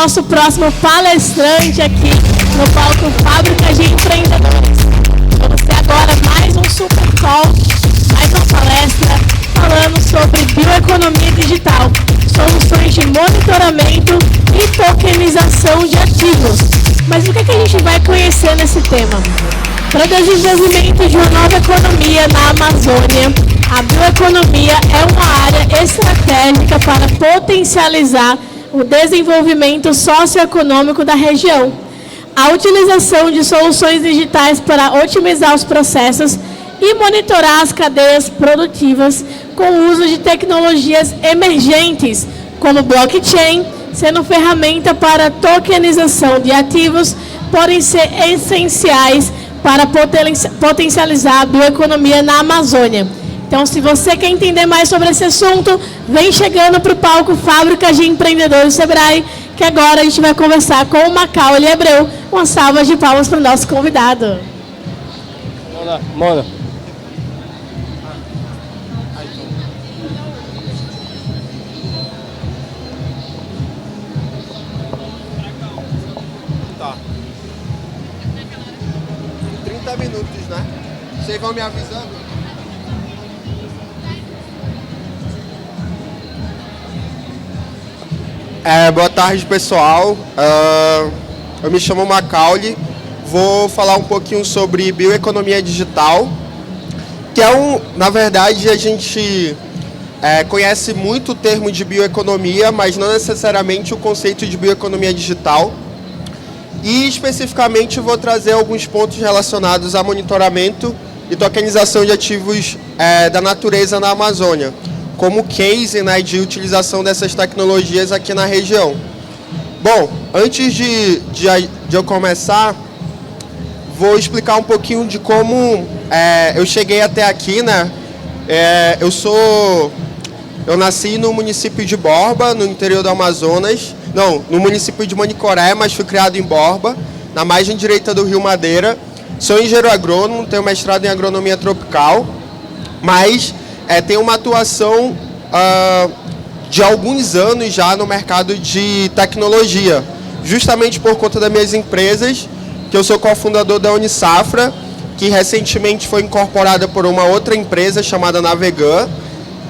nosso próximo palestrante aqui no palco Fábrica de Empreendedores. Vamos ter agora mais um super call, mais uma palestra falando sobre bioeconomia digital, soluções de monitoramento e tokenização de ativos. Mas o que a gente vai conhecer nesse tema? Para o desenvolvimento de uma nova economia na Amazônia, a bioeconomia é uma área estratégica para potencializar o desenvolvimento socioeconômico da região. A utilização de soluções digitais para otimizar os processos e monitorar as cadeias produtivas com o uso de tecnologias emergentes, como blockchain, sendo ferramenta para tokenização de ativos, podem ser essenciais para potencializar a bioeconomia na Amazônia. Então, se você quer entender mais sobre esse assunto, vem chegando para o palco Fábrica de Empreendedores do Sebrae, que agora a gente vai conversar com o Macaulay Abreu. Uma salva de palmas para o nosso convidado. Mona. Tá. 30 minutos, né? Vocês vão me avisando? Boa tarde, pessoal. Eu me chamo Macaulay. Vou falar um pouquinho sobre bioeconomia digital, que na verdade, a gente conhece muito o termo de bioeconomia, mas não necessariamente o conceito de bioeconomia digital. E, especificamente, vou trazer alguns pontos relacionados a monitoramento e tokenização de ativos da natureza na Amazônia, como case, né, de utilização dessas tecnologias aqui na região. Bom, antes de eu começar, vou explicar um pouquinho de como eu cheguei até aqui, né? Eu nasci no município de Borba, no interior do Amazonas. Não, no município de Manicoré, mas fui criado em Borba, na margem direita do Rio Madeira. Sou engenheiro agrônomo, tenho mestrado em agronomia tropical, mas tenho uma atuação de alguns anos já no mercado de tecnologia, justamente por conta das minhas empresas, que eu sou cofundador da Unisafra, que recentemente foi incorporada por uma outra empresa chamada Navegan,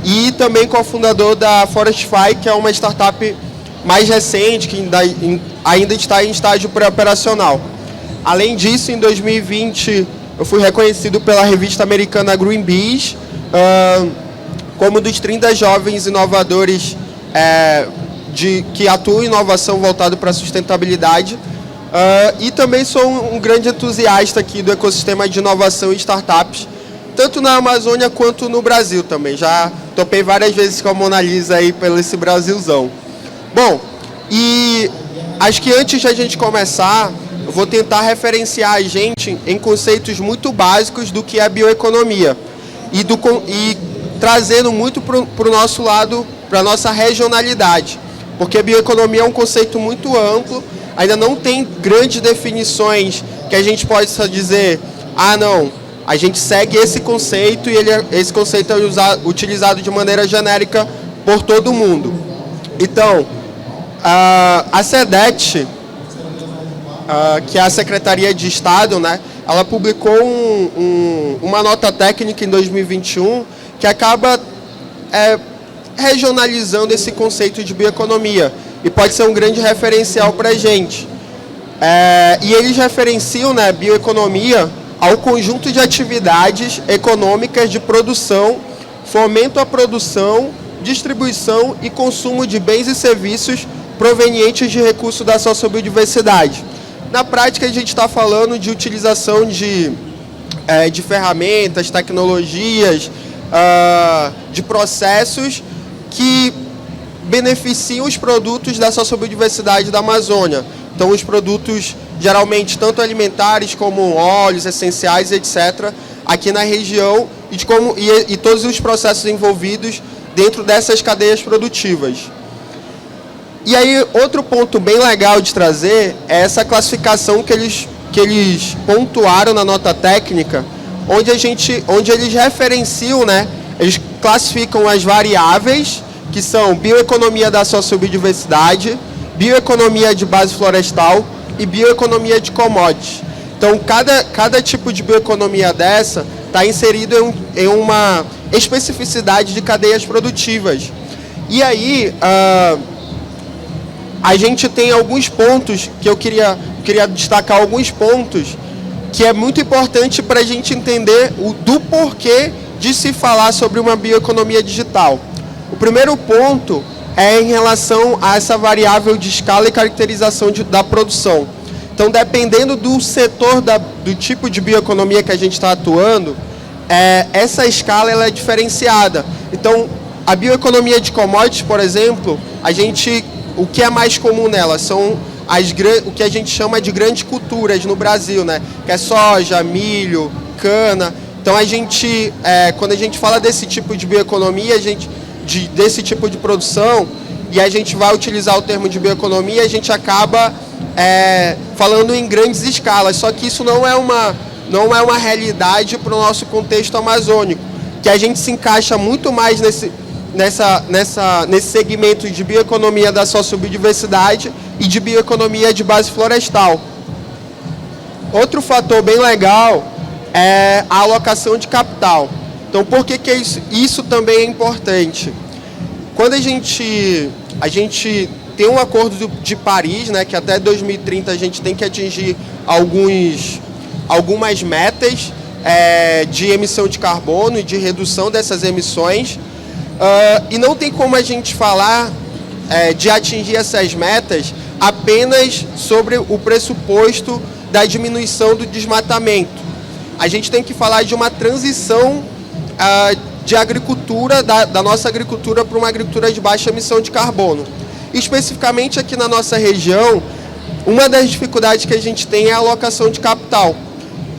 e também cofundador da Forestify, que é uma startup mais recente, que ainda está em estágio pré-operacional. Além disso, em 2020, eu fui reconhecido pela revista americana Greenpeace como um dos 30 jovens inovadores que atuam em inovação voltada para a sustentabilidade. E também sou um grande entusiasta aqui do ecossistema de inovação e startups, tanto na Amazônia quanto no Brasil também. Já topei várias vezes com a Mona Lisa aí pelo esse Brasilzão. Bom, e acho que antes de a gente começar, eu vou tentar referenciar a gente em conceitos muito básicos do que é bioeconomia e trazendo muito para o nosso lado, para a nossa regionalidade, porque a bioeconomia é um conceito muito amplo, ainda não tem grandes definições que a gente possa dizer, não, a gente segue esse conceito e esse conceito é utilizado de maneira genérica por todo mundo. Então, a SEDET, que é a Secretaria de Estado, né, ela publicou uma nota técnica em 2021 que acaba regionalizando esse conceito de bioeconomia e pode ser um grande referencial para a gente. E eles referenciam, né, bioeconomia ao conjunto de atividades econômicas de produção, fomento à produção, distribuição e consumo de bens e serviços provenientes de recursos da sociobiodiversidade. Na prática, a gente está falando de utilização de ferramentas, tecnologias, de processos que beneficiam os produtos da sociobiodiversidade da Amazônia. Então, os produtos, geralmente, tanto alimentares como óleos, essenciais, etc., aqui na região, e todos os processos envolvidos dentro dessas cadeias produtivas. E aí, outro ponto bem legal de trazer é essa classificação que eles pontuaram na nota técnica, onde eles referenciam, né, eles classificam as variáveis, que são bioeconomia da sociobiodiversidade, bioeconomia de base florestal e bioeconomia de commodities. Então, cada tipo de bioeconomia dessa está inserido em uma especificidade de cadeias produtivas. E aí, a gente tem alguns pontos que eu queria destacar, alguns pontos que é muito importante para a gente entender do porquê de se falar sobre uma bioeconomia digital. O primeiro ponto é em relação a essa variável de escala e caracterização da produção. Então, dependendo do setor, do tipo de bioeconomia que a gente está atuando, essa escala ela é diferenciada. Então, a bioeconomia de commodities, por exemplo, o que é mais comum nela são o que a gente chama de grandes culturas no Brasil, né? Que é soja, milho, cana. Então, quando a gente fala desse tipo de bioeconomia, desse tipo de produção, e a gente vai utilizar o termo de bioeconomia, a gente acaba falando em grandes escalas. Só que isso não é uma realidade para o nosso contexto amazônico, que a gente se encaixa muito mais nesse segmento de bioeconomia da sociobiodiversidade e de bioeconomia de base florestal. Outro fator bem legal é a alocação de capital. Então, por que isso também é importante? Quando a gente tem um acordo de Paris, né, que até 2030 a gente tem que atingir algumas metas de emissão de carbono e de redução dessas emissões, e não tem como a gente falar de atingir essas metas apenas sobre o pressuposto da diminuição do desmatamento. A gente tem que falar de uma transição de agricultura, da nossa agricultura para uma agricultura de baixa emissão de carbono. Especificamente aqui na nossa região, uma das dificuldades que a gente tem é a alocação de capital.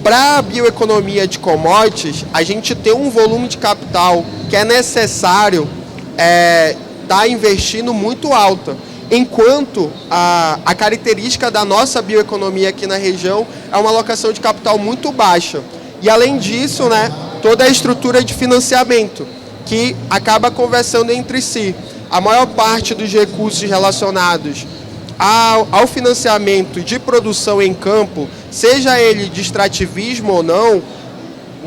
Para a bioeconomia de commodities, a gente tem um volume de capital que é necessário estar investindo muito alta, enquanto a característica da nossa bioeconomia aqui na região é uma alocação de capital muito baixa. E além disso, né, toda a estrutura de financiamento, que acaba conversando entre si. A maior parte dos recursos relacionados ao financiamento de produção em campo, seja ele de extrativismo ou não,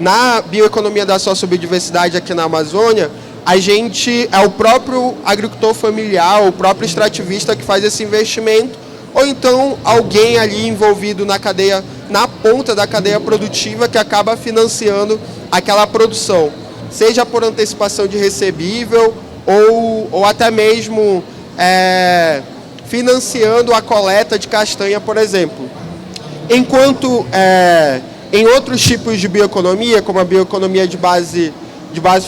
na bioeconomia da sociobiodiversidade aqui na Amazônia, é o próprio agricultor familiar, o próprio extrativista que faz esse investimento, ou então alguém ali envolvido na ponta da cadeia produtiva que acaba financiando aquela produção, seja por antecipação de recebível ou até mesmo financiando a coleta de castanha, por exemplo. Enquanto em outros tipos de bioeconomia, como a bioeconomia de base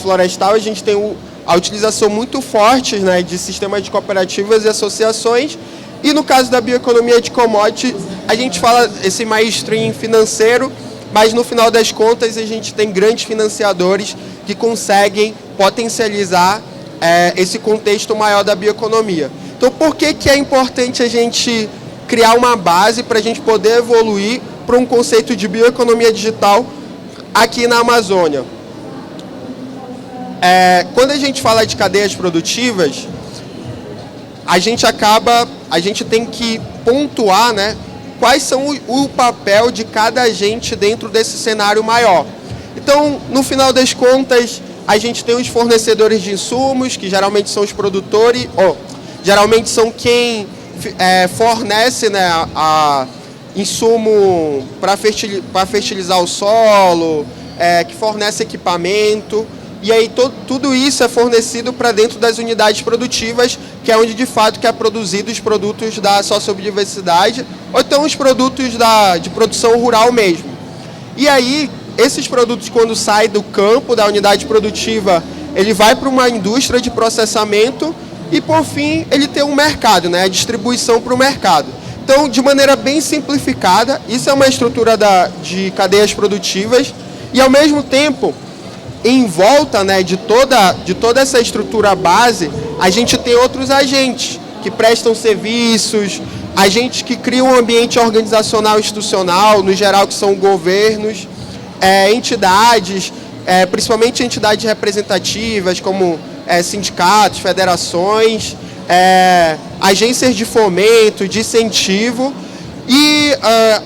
florestal, a gente tem a utilização muito forte, né, de sistemas de cooperativas e associações, e no caso da bioeconomia de commodities, a gente fala esse mainstream financeiro, mas no final das contas a gente tem grandes financiadores que conseguem potencializar esse contexto maior da bioeconomia. Então, por que é importante a gente criar uma base para a gente poder evoluir para um conceito de bioeconomia digital aqui na Amazônia? Quando a gente fala de cadeias produtivas, a gente tem que pontuar, né, quais são o papel de cada agente dentro desse cenário maior. Então, no final das contas, a gente tem os fornecedores de insumos, que geralmente são os produtores, geralmente são quem fornece, né, insumo para fertilizar o solo, que fornece equipamento, e aí tudo isso é fornecido para dentro das unidades produtivas, que é onde de fato que é produzido os produtos da sociobiodiversidade, ou então os produtos de produção rural mesmo. E aí, esses produtos, quando saem do campo, da unidade produtiva, ele vai para uma indústria de processamento e, por fim, ele tem um mercado, né, a distribuição para o mercado. Então, de maneira bem simplificada, isso é uma estrutura de cadeias produtivas e, ao mesmo tempo, em volta, né, de toda essa estrutura base, a gente tem outros agentes que prestam serviços, agentes que criam um ambiente organizacional institucional, no geral que são governos, entidades, principalmente entidades representativas como sindicatos, federações, agências de fomento, de incentivo. E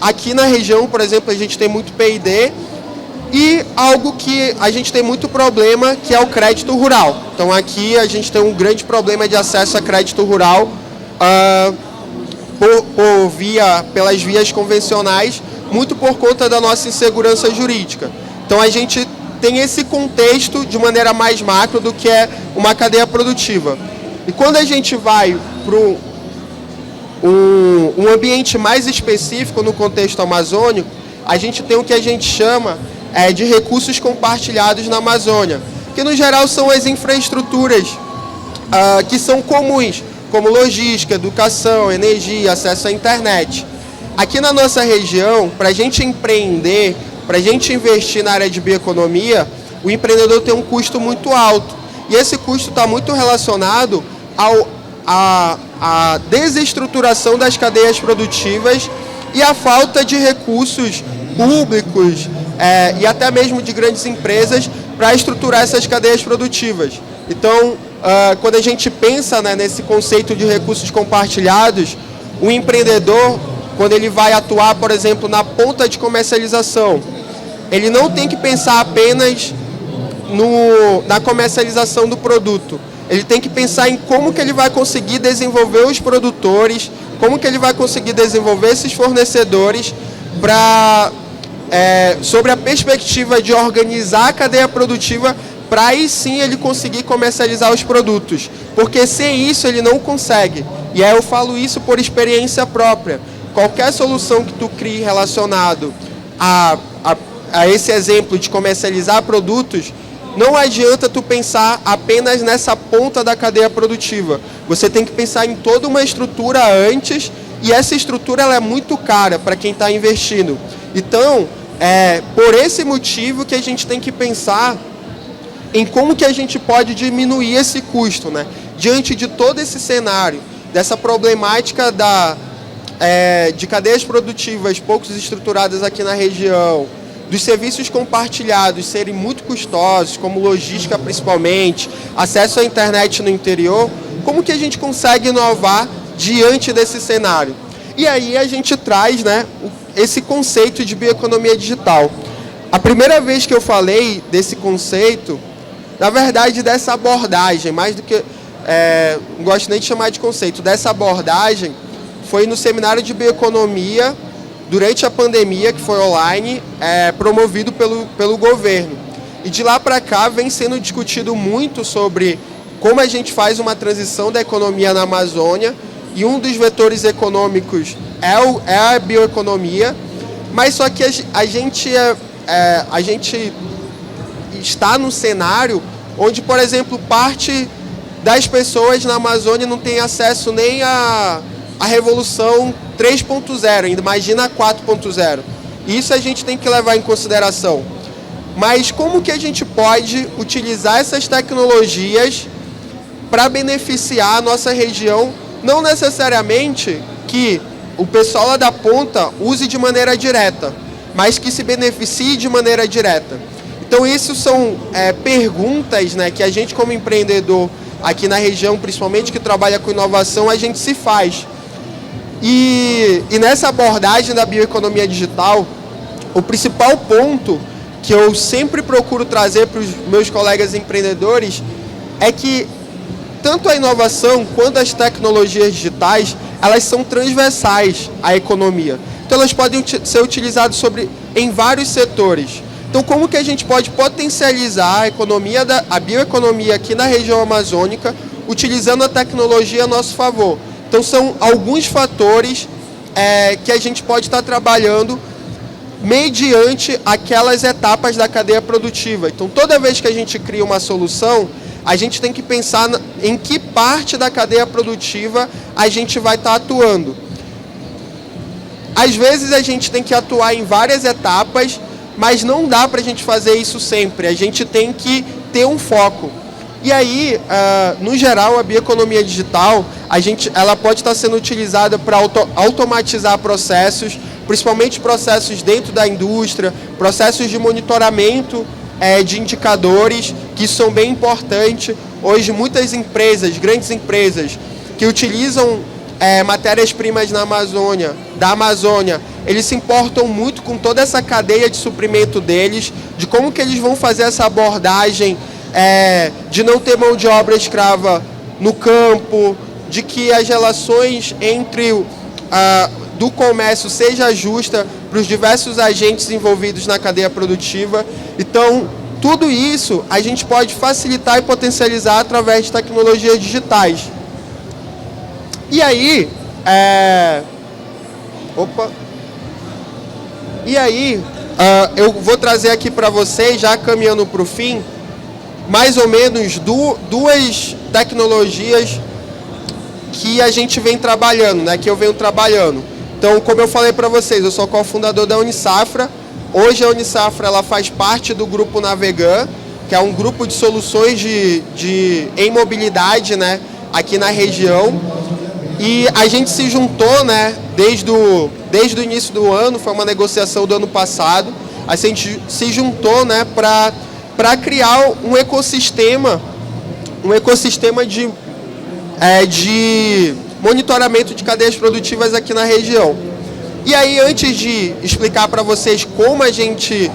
aqui na região, por exemplo, a gente tem muito P&D e algo que a gente tem muito problema, que é o crédito rural. Então aqui a gente tem um grande problema de acesso a crédito rural pelas vias convencionais, muito por conta da nossa insegurança jurídica. Então a gente tem esse contexto de maneira mais macro do que é uma cadeia produtiva. E quando a gente vai para um ambiente mais específico no contexto amazônico, a gente tem o que a gente chama de recursos compartilhados na Amazônia, que no geral são as infraestruturas que são comuns, como logística, educação, energia, acesso à internet. Aqui na nossa região, para a gente empreender, para a gente investir na área de bioeconomia, o empreendedor tem um custo muito alto. E esse custo está muito relacionado à desestruturação das cadeias produtivas e à falta de recursos públicos e até mesmo de grandes empresas para estruturar essas cadeias produtivas. Então, quando a gente pensa, né, nesse conceito de recursos compartilhados, o empreendedor, quando ele vai atuar, por exemplo, na ponta de comercialização, ele não tem que pensar apenas na comercialização do produto. Ele tem que pensar em como que ele vai conseguir desenvolver os produtores, como que ele vai conseguir desenvolver esses fornecedores sobre a perspectiva de organizar a cadeia produtiva para aí sim ele conseguir comercializar os produtos. Porque sem isso ele não consegue. E aí eu falo isso por experiência própria. Qualquer solução que tu crie relacionado a esse exemplo de comercializar produtos, não adianta tu pensar apenas nessa ponta da cadeia produtiva. Você tem que pensar em toda uma estrutura antes, e essa estrutura ela é muito cara para quem está investindo. Então, por esse motivo que a gente tem que pensar em como que a gente pode diminuir esse custo, né? Diante de todo esse cenário, dessa problemática de cadeias produtivas pouco estruturadas aqui na região, dos serviços compartilhados serem muito custosos, como logística principalmente, acesso à internet no interior, como que a gente consegue inovar diante desse cenário? E aí a gente traz, né, esse conceito de bioeconomia digital. A primeira vez que eu falei desse conceito, na verdade dessa abordagem, mais do que, não gosto nem de chamar de conceito, dessa abordagem, foi no seminário de bioeconomia, durante a pandemia, que foi online, promovido pelo governo. E de lá para cá vem sendo discutido muito sobre como a gente faz uma transição da economia na Amazônia, e um dos vetores econômicos é a bioeconomia, mas só que a gente está num cenário onde, por exemplo, parte das pessoas na Amazônia não tem acesso nem à revolução 3.0, ainda imagina a 4.0. Isso a gente tem que levar em consideração. Mas como que a gente pode utilizar essas tecnologias para beneficiar a nossa região? Não necessariamente que o pessoal lá da ponta use de maneira direta, mas que se beneficie de maneira direta. Então isso são perguntas, né, que a gente como empreendedor aqui na região, principalmente que trabalha com inovação, a gente se faz. E nessa abordagem da bioeconomia digital, o principal ponto que eu sempre procuro trazer para os meus colegas empreendedores é que tanto a inovação quanto as tecnologias digitais, elas são transversais à economia. Então elas podem ser utilizadas em vários setores. Então como que a gente pode potencializar a bioeconomia aqui na região amazônica, utilizando a tecnologia a nosso favor? Então são alguns fatores que a gente pode estar trabalhando mediante aquelas etapas da cadeia produtiva. Então toda vez que a gente cria uma solução, a gente tem que pensar em que parte da cadeia produtiva a gente vai estar atuando. Às vezes a gente tem que atuar em várias etapas, mas não dá para a gente fazer isso sempre. A gente tem que ter um foco. E aí, no geral, a bioeconomia digital, ela pode estar sendo utilizada para automatizar processos, principalmente processos dentro da indústria, processos de monitoramento de indicadores, que são bem importantes. Hoje, muitas empresas, grandes empresas, que utilizam matérias-primas da Amazônia, eles se importam muito com toda essa cadeia de suprimento deles, de como que eles vão fazer essa abordagem de não ter mão de obra escrava no campo, de que as relações entre do comércio seja justa para os diversos agentes envolvidos na cadeia produtiva. Então, tudo isso a gente pode facilitar e potencializar através de tecnologias digitais. E aí, eu vou trazer aqui para vocês, já caminhando para o fim, mais ou menos duas tecnologias que a gente vem trabalhando, né? Que eu venho trabalhando. Então, como eu falei para vocês, eu sou cofundador da Unisafra. Hoje a Unisafra ela faz parte do grupo Navegan, que é um grupo de soluções em mobilidade, né? Aqui na região. E a gente se juntou, né? Desde o início do ano, foi uma negociação do ano passado. A gente se juntou, né? Para criar um ecossistema de monitoramento de cadeias produtivas aqui na região. E aí, antes de explicar para vocês como a gente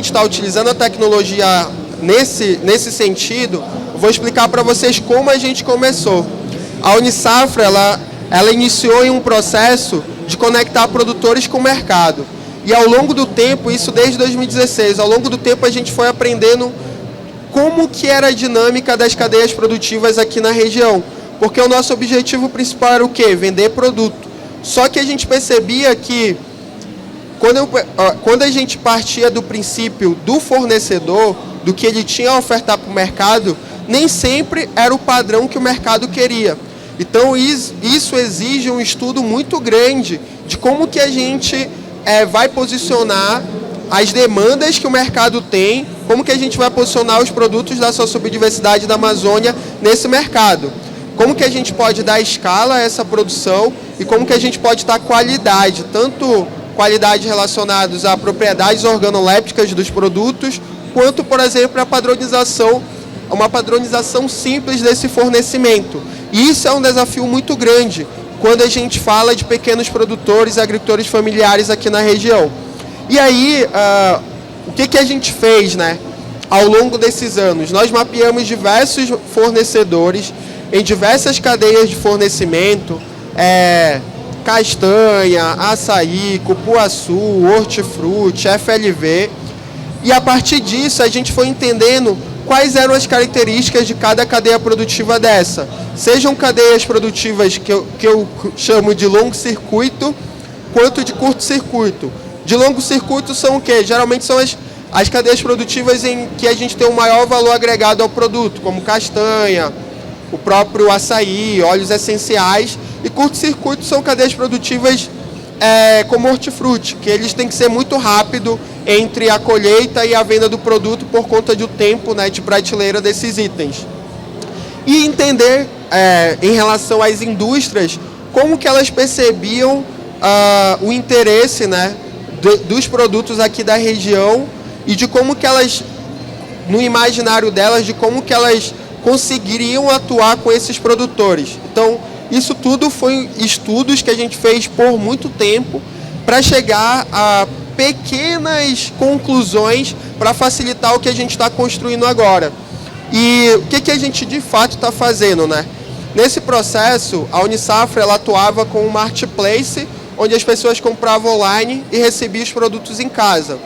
está utilizando a tecnologia nesse sentido, eu vou explicar para vocês como a gente começou. A Unisafra, ela iniciou em um processo de conectar produtores com o mercado. E ao longo do tempo, isso desde 2016, ao longo do tempo a gente foi aprendendo como que era a dinâmica das cadeias produtivas aqui na região. Porque o nosso objetivo principal era o quê? Vender produto. Só que a gente percebia que quando a gente partia do princípio do fornecedor, do que ele tinha a ofertar para o mercado, nem sempre era o padrão que o mercado queria. Então isso exige um estudo muito grande de como que a gente vai posicionar as demandas que o mercado tem, como que a gente vai posicionar os produtos da sociobiodiversidade da Amazônia nesse mercado. Como que a gente pode dar escala a essa produção e como que a gente pode dar qualidade, tanto qualidade relacionadas a propriedades organolépticas dos produtos, quanto, por exemplo, uma padronização simples desse fornecimento. E isso é um desafio muito grande quando a gente fala de pequenos produtores e agricultores familiares aqui na região. E aí, o que a gente fez, né, ao longo desses anos? Nós mapeamos diversos fornecedores em diversas cadeias de fornecimento, castanha, açaí, cupuaçu, hortifruti, FLV. E a partir disso a gente foi entendendo quais eram as características de cada cadeia produtiva dessa. Sejam cadeias produtivas que eu chamo de longo circuito, quanto de curto circuito. De longo circuito são o quê? Geralmente são as cadeias produtivas em que a gente tem um maior valor agregado ao produto, como castanha, o próprio açaí, óleos essenciais. E curto-circuito são cadeias produtivas como hortifruti, que eles têm que ser muito rápido entre a colheita e a venda do produto por conta do tempo, né, de prateleira desses itens. E entender, em relação às indústrias, como que elas percebiam o interesse, né, dos produtos aqui da região e de como que elas, no imaginário delas, de como que elas conseguiriam atuar com esses produtores. Então, isso tudo foi estudos que a gente fez por muito tempo para chegar a pequenas conclusões para facilitar o que a gente está construindo agora. E o que a gente de fato está fazendo, né? Nesse processo, a Unisafra ela atuava com um marketplace, onde as pessoas compravam online e recebiam os produtos em casa.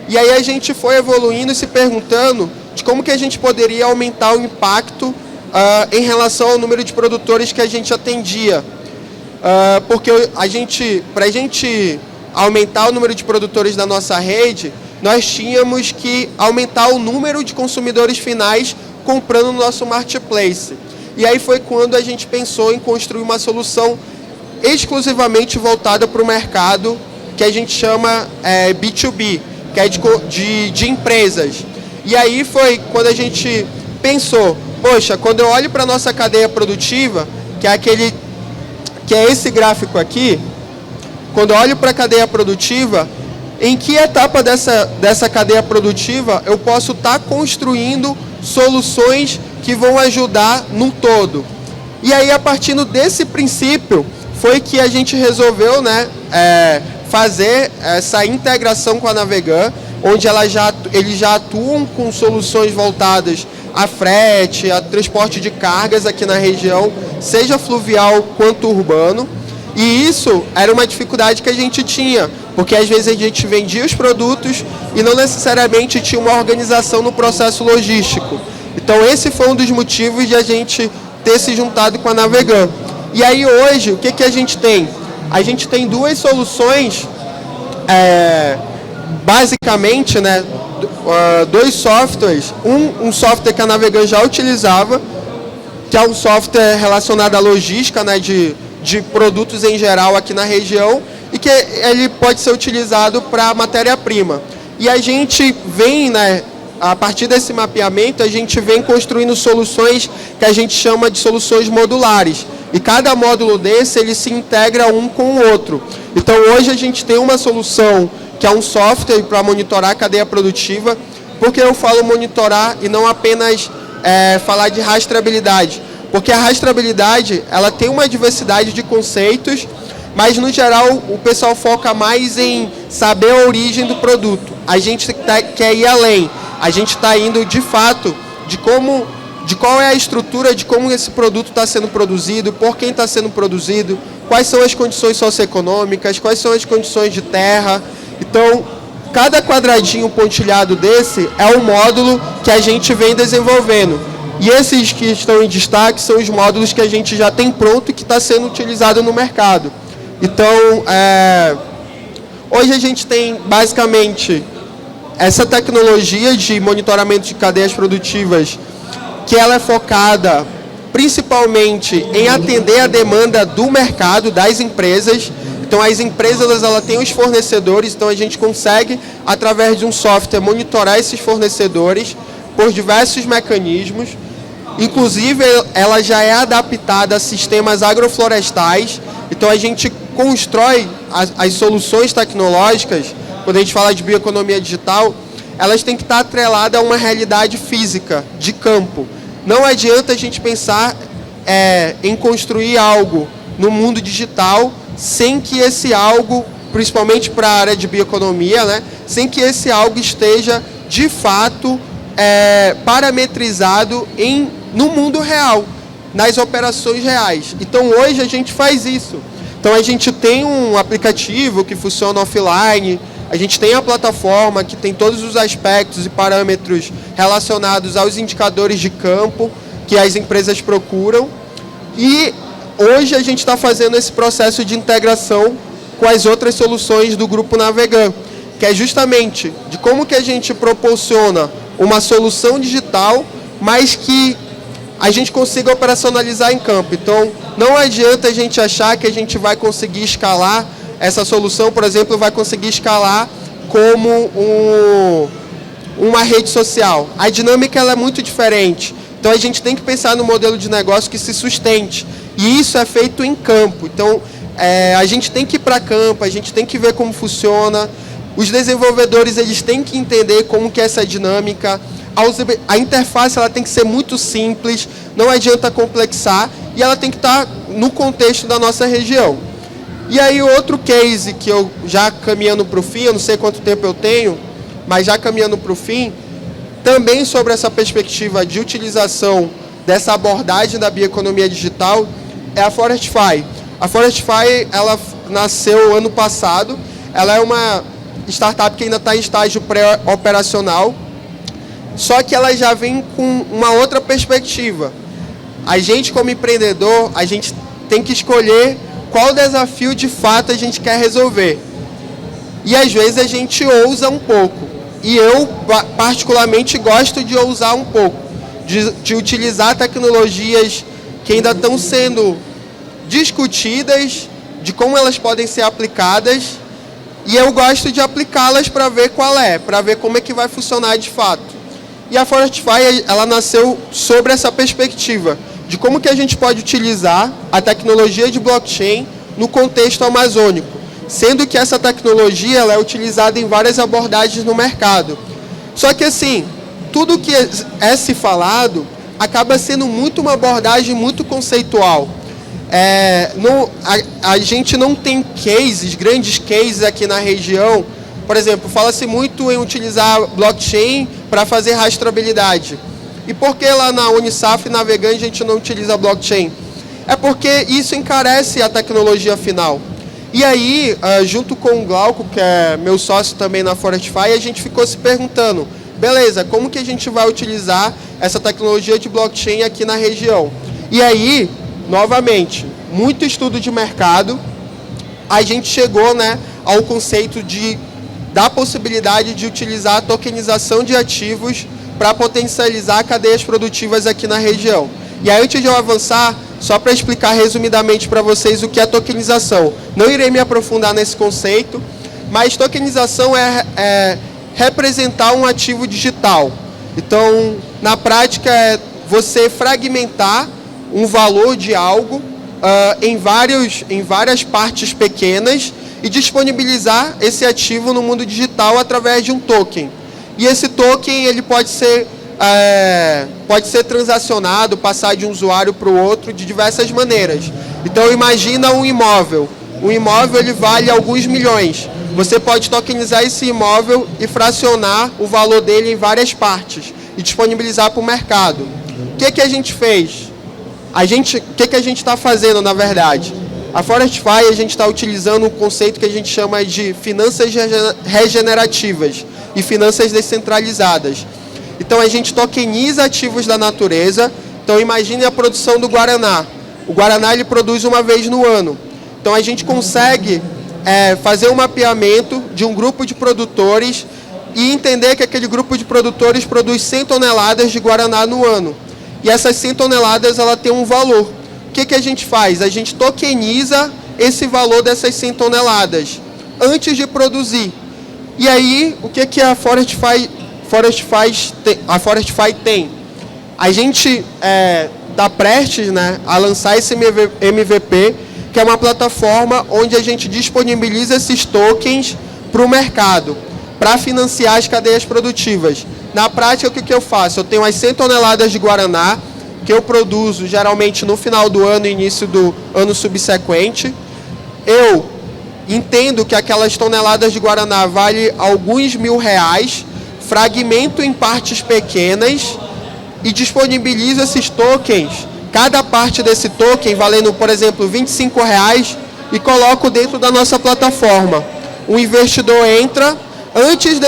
E aí a gente foi evoluindo e se perguntando de como que a gente poderia aumentar o impacto em relação ao número de produtores que a gente atendia. Porque para a gente aumentar o número de produtores da nossa rede, nós tínhamos que aumentar o número de consumidores finais comprando no nosso marketplace. E aí foi quando a gente pensou em construir uma solução exclusivamente voltada para o mercado, que a gente chama B2B, que é de empresas. E aí foi quando a gente pensou, poxa, quando eu olho para a nossa cadeia produtiva, que é esse gráfico aqui, quando eu olho para a cadeia produtiva, em que etapa dessa cadeia produtiva eu posso estar construindo soluções que vão ajudar no todo? E aí, a partir desse princípio, foi que a gente resolveu, né, fazer essa integração com a Navegan, onde eles já atuam com soluções voltadas a frete, a transporte de cargas aqui na região, seja fluvial quanto urbano. E isso era uma dificuldade que a gente tinha, porque às vezes a gente vendia os produtos e não necessariamente tinha uma organização no processo logístico. Então esse foi um dos motivos de a gente ter se juntado com a Navegan. E aí hoje, o que a gente tem? A gente tem duas soluções, basicamente, né, dois softwares. Um software que a Navegan já utilizava, que é um software relacionado à logística, né, de produtos em geral aqui na região, e que ele pode ser utilizado para matéria-prima. E a gente vem, né, a partir desse mapeamento, a gente vem construindo soluções que a gente chama de soluções modulares. E cada módulo desse, ele se integra um com o outro. Então, hoje a gente tem uma solução que é um software para monitorar a cadeia produtiva. Por que eu falo monitorar e não apenas falar de rastreabilidade? Porque a rastreabilidade, ela tem uma diversidade de conceitos, mas, no geral, o pessoal foca mais em saber a origem do produto. A gente quer ir além. A gente está indo, de fato, de qual é a estrutura, de como esse produto está sendo produzido, por quem está sendo produzido, quais são as condições socioeconômicas, quais são as condições de terra. Então, cada quadradinho pontilhado desse é um módulo que a gente vem desenvolvendo. E esses que estão em destaque são os módulos que a gente já tem pronto e que está sendo utilizado no mercado. Então, hoje a gente tem, basicamente, essa tecnologia de monitoramento de cadeias produtivas, que ela é focada principalmente em atender a demanda do mercado, das empresas. Então, as empresas, ela têm os fornecedores, então a gente consegue, através de um software, monitorar esses fornecedores por diversos mecanismos. Inclusive, ela já é adaptada a sistemas agroflorestais. Então, a gente constrói as soluções tecnológicas. Quando a gente fala de bioeconomia digital, elas têm que estar atreladas a uma realidade física, de campo. Não adianta a gente pensar em construir algo no mundo digital sem que esse algo, principalmente para a área de bioeconomia, né, sem que esse algo esteja, de fato, parametrizado no mundo real, nas operações reais. Então, hoje a gente faz isso. Então, a gente tem um aplicativo que funciona offline, a gente tem a plataforma que tem todos os aspectos e parâmetros relacionados aos indicadores de campo que as empresas procuram. E hoje a gente está fazendo esse processo de integração com as outras soluções do Grupo Navegan, que é justamente de como que a gente proporciona uma solução digital, mas que a gente consiga operacionalizar em campo. Então, não adianta a gente achar que a gente vai conseguir escalar essa solução, por exemplo, vai conseguir escalar como uma rede social. A dinâmica ela é muito diferente. Então, a gente tem que pensar no modelo de negócio que se sustente. E isso é feito em campo. Então, a gente tem que ir para campo, a gente tem que ver como funciona. Os desenvolvedores eles têm que entender como que é essa dinâmica. A interface ela tem que ser muito simples, não adianta complexar, e ela tem que estar no contexto da nossa região. E aí outro case que eu já caminhando para o fim, eu não sei quanto tempo eu tenho, mas já caminhando para o fim, também sobre essa perspectiva de utilização dessa abordagem da bioeconomia digital, é a Forestify. A Forestify, ela nasceu ano passado, ela é uma startup que ainda está em estágio pré-operacional, só que ela já vem com uma outra perspectiva. A gente, como empreendedor, a gente tem que escolher qual desafio de fato a gente quer resolver. E às vezes a gente ousa um pouco. E eu, particularmente, gosto de ousar um pouco, de utilizar tecnologias que ainda estão sendo discutidas, de como elas podem ser aplicadas, e eu gosto de aplicá-las para ver para ver como é que vai funcionar de fato. E a Forestify, ela nasceu sobre essa perspectiva de como que a gente pode utilizar a tecnologia de blockchain no contexto amazônico, sendo que essa tecnologia ela é utilizada em várias abordagens no mercado. Só que assim, tudo que é se falado acaba sendo muito uma abordagem muito conceitual. A gente não tem grandes cases aqui na região. Por exemplo, fala-se muito em utilizar blockchain para fazer rastreabilidade. E por que lá na Unisaf e Navegante a gente não utiliza blockchain? É porque isso encarece a tecnologia final. E aí, junto com o Glauco, que é meu sócio também na Forestify, a gente ficou se perguntando, beleza, como que a gente vai utilizar essa tecnologia de blockchain aqui na região? E aí, novamente, muito estudo de mercado, a gente chegou, né, ao conceito da possibilidade de utilizar a tokenização de ativos para potencializar cadeias produtivas aqui na região. E aí, antes de eu avançar, só para explicar resumidamente para vocês o que é tokenização. Não irei me aprofundar nesse conceito, mas tokenização é representar um ativo digital. Então, na prática, é você fragmentar um valor de algo em várias partes pequenas e disponibilizar esse ativo no mundo digital através de um token. E esse token ele pode ser transacionado, passar de um usuário para o outro de diversas maneiras. Então, imagina um imóvel. Um imóvel ele vale alguns milhões. Você pode tokenizar esse imóvel e fracionar o valor dele em várias partes e disponibilizar para o mercado. O que a gente fez? O que a gente está fazendo, na verdade? A Forestify, a gente está utilizando um conceito que a gente chama de finanças regenerativas e finanças descentralizadas. Então, a gente tokeniza ativos da natureza. Então, imagine a produção do Guaraná. O Guaraná ele produz uma vez no ano. Então, a gente consegue fazer um mapeamento de um grupo de produtores e entender que aquele grupo de produtores produz 100 toneladas de Guaraná no ano. E essas 100 toneladas ela tem um valor. O que a gente faz? A gente tokeniza esse valor dessas 100 toneladas antes de produzir. E aí, o que a Forestify tem? A gente está prestes, né, a lançar esse MVP, que é uma plataforma onde a gente disponibiliza esses tokens para o mercado, para financiar as cadeias produtivas. Na prática, o que eu faço? Eu tenho as 100 toneladas de Guaraná, que eu produzo geralmente no final do ano e início do ano subsequente. Eu entendo que aquelas toneladas de Guaraná valem alguns R$1.000, fragmento em partes pequenas e disponibilizo esses tokens, cada parte desse token valendo, por exemplo, R$25, e coloco dentro da nossa plataforma. O investidor entra antes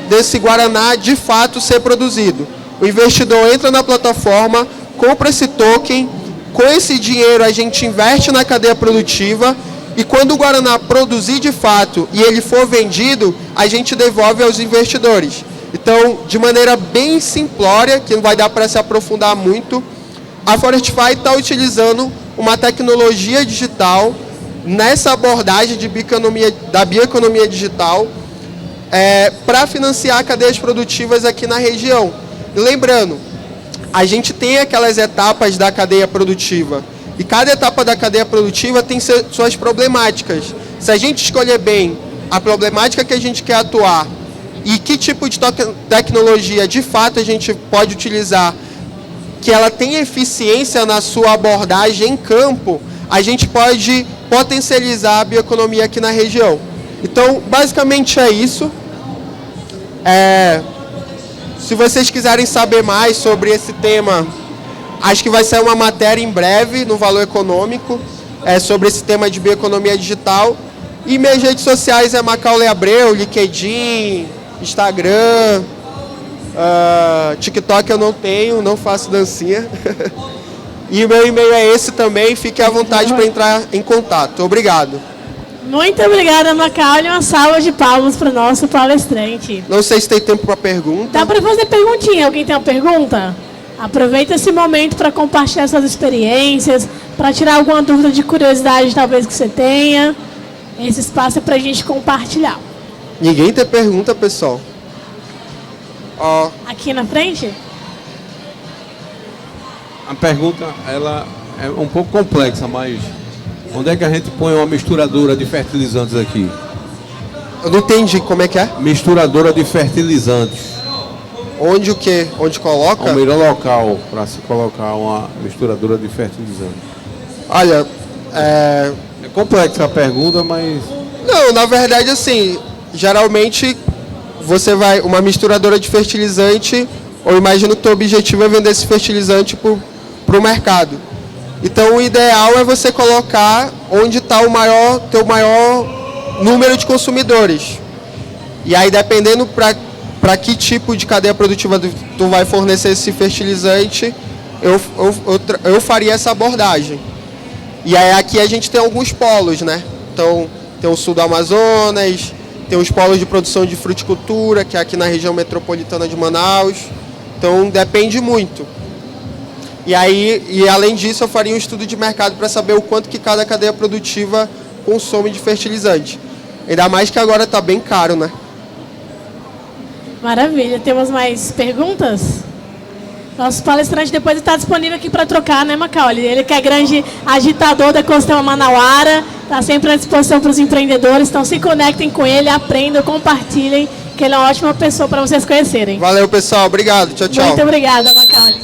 desse Guaraná de fato ser produzido. O investidor entra na plataforma, compra esse token, com esse dinheiro a gente investe na cadeia produtiva e quando o Guaraná produzir de fato e ele for vendido, a gente devolve aos investidores. Então, de maneira bem simplória, que não vai dar para se aprofundar muito, a Forestify está utilizando uma tecnologia digital nessa abordagem da bioeconomia digital para financiar cadeias produtivas aqui na região. Lembrando, a gente tem aquelas etapas da cadeia produtiva e cada etapa da cadeia produtiva tem suas problemáticas. Se a gente escolher bem a problemática que a gente quer atuar e que tipo de tecnologia de fato a gente pode utilizar, que ela tem eficiência na sua abordagem em campo, a gente pode potencializar a bioeconomia aqui na região. Então, basicamente é isso. Se vocês quiserem saber mais sobre esse tema, acho que vai sair uma matéria em breve no Valor Econômico sobre esse tema de bioeconomia digital. E minhas redes sociais é Macaulay Abreu, LinkedIn, Instagram, TikTok eu não tenho, não faço dancinha. E o meu e-mail é esse também, fique à vontade para entrar em contato. Obrigado. Muito obrigada, Macaulay. Uma salva de palmas para o nosso palestrante. Não sei se tem tempo para pergunta. Dá para fazer perguntinha. Alguém tem uma pergunta? Aproveita esse momento para compartilhar suas experiências, para tirar alguma dúvida de curiosidade talvez que você tenha. Esse espaço é para a gente compartilhar. Ninguém tem pergunta, pessoal. Aqui na frente? A pergunta ela é um pouco complexa, mas onde é que a gente põe uma misturadora de fertilizantes aqui? Eu não entendi como é que é. Misturadora de fertilizantes. Onde o quê? Onde coloca? O melhor local para se colocar uma misturadora de fertilizante. Olha, É complexa a pergunta, mas não, na verdade, assim, geralmente você uma misturadora de fertilizante, ou imagino que o teu objetivo é vender esse fertilizante para o mercado. Então, o ideal é você colocar onde está teu maior número de consumidores. E aí, dependendo para que tipo de cadeia produtiva tu vai fornecer esse fertilizante, eu faria essa abordagem. E aí, aqui a gente tem alguns polos, né? Então, tem o sul do Amazonas, tem os polos de produção de fruticultura, que é aqui na região metropolitana de Manaus. Então, depende muito. E além disso, eu faria um estudo de mercado para saber o quanto que cada cadeia produtiva consome de fertilizante. Ainda mais que agora está bem caro, né? Maravilha. Temos mais perguntas? Nosso palestrante depois está disponível aqui para trocar, né, Macaulay? Ele que é grande agitador da ecossistema manauara, está sempre à disposição para os empreendedores. Então, se conectem com ele, aprendam, compartilhem, que ele é uma ótima pessoa para vocês conhecerem. Valeu, pessoal. Obrigado. Tchau, tchau. Muito obrigada, Macaulay.